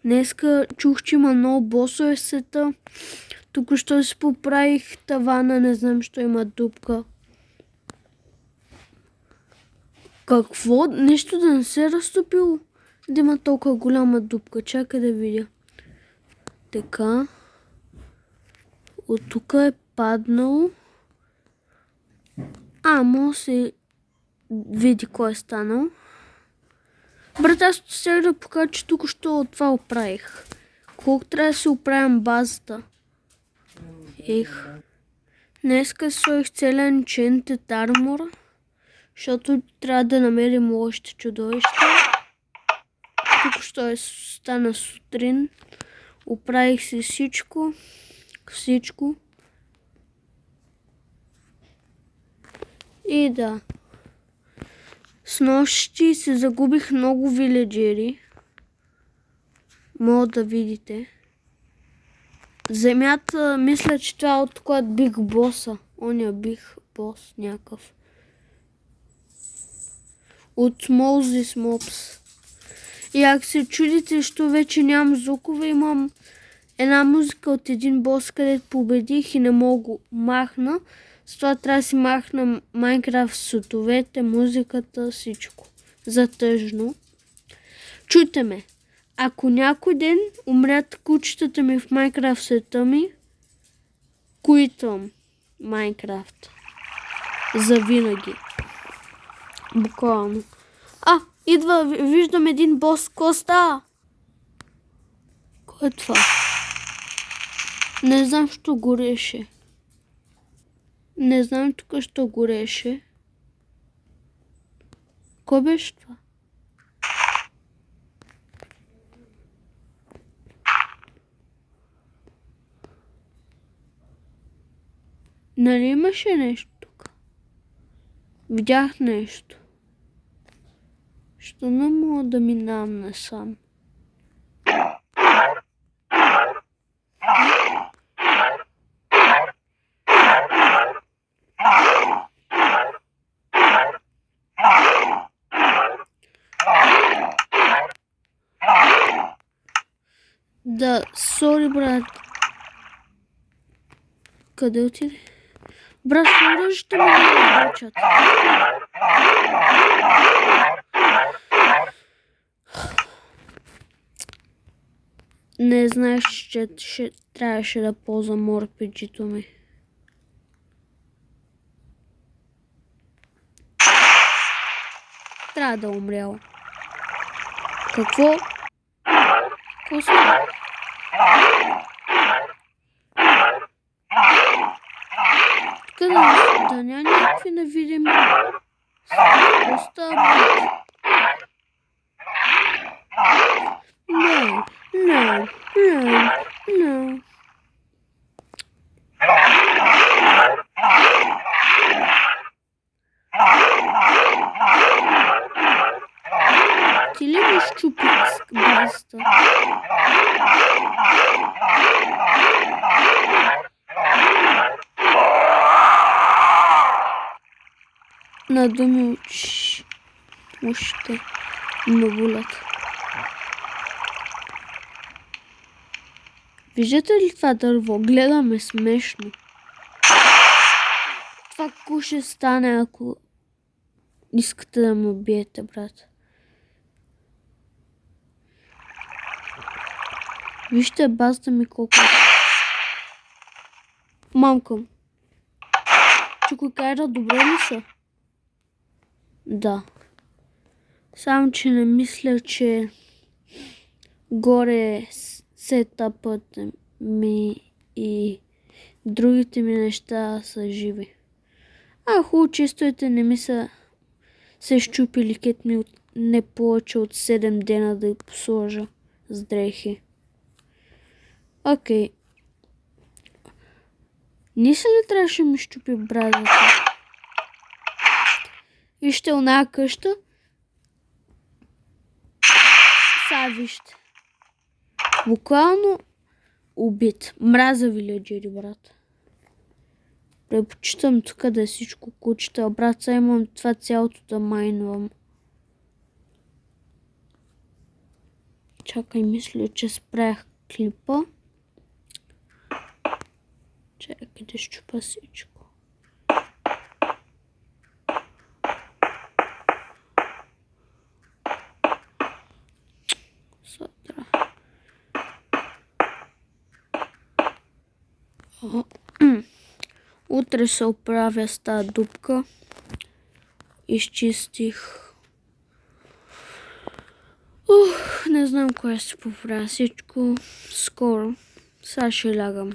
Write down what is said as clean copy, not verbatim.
Днеска чух, че има много босове в света. Току-що си поправих тавана, не знам, що има дупка. Какво? Нещо да не се е разтопило? Да има толкова голяма дупка. Чакай да видя. Така. От тук е паднало. Може се види кой е станал. Брат, аз сега да покажа, че тук що от това оправих. Колко трябва да си оправям базата? Днеска сложих целен Enchanted Armor, защото трябва да намерим още чудовище. Тук що е стана сутрин. Оправих си всичко. И да. Снощи се загубих много виледжери. Мога да видите. Земята, мисля, че това е от когато бих боса. Оня бих бос някакъв. От Moses Mobs. И ако се чудите, защо вече нямам звукове, имам една музика от един бос, където победих и не мога махна. С това трябва да си махна Майнкрафт сутовете, музиката, всичко. За тъжно. Чуйте ме. Ако някой ден умрят кучетата ми в Майнкрафт света ми, куитвам Майнкрафт. Завинаги. Буквално. Идва, виждам един бос. Коста! Кой е това? Не знам, що гореше. Не знам тук, що гореше. Кой беше това? Нали имаше нещо тук? Видях нещо. Що не мога да минавам насам? Да, сори, брат. Къде отиде? Брат, ще ме да обачат. Не знаеш, че трябваше да ползвам RPG-то ми. Трябва да умрял. Какво? Коста. Къде да няма някакви невидими? Коста, брат. No. Ти ли го щупи с базата? Надуми ушите ме болят. Виждате ли това дърво? Гледаме смешно. Това какво ще стане, ако искате да ме убиете, брат? Вижте базата ми колко. Мамка. Чукокайра добре ли са? Да. Само, че не мисля, че горе сетъпът ми и другите ми неща са живи. Хубаво, честовете не ми са се щупили, кет ми не повече от 7 дена да сложа с дрехи. Окей. Ниса ли трябваше ми щупи брадата? Вижте оная къща. Вижте. Буквално убит. Мраза виледжери, брат. Предпочитам тук да е всичко кучета. Брат, сега имам това цялото да майнвам. Чакай, мисля, че спрях клипа. Чакай да щупа всичко. Сотра. Утре се оправя с тази дупка. Изчистих. Не знам кое ще поправя всичко. Скоро. Сега ще лягам.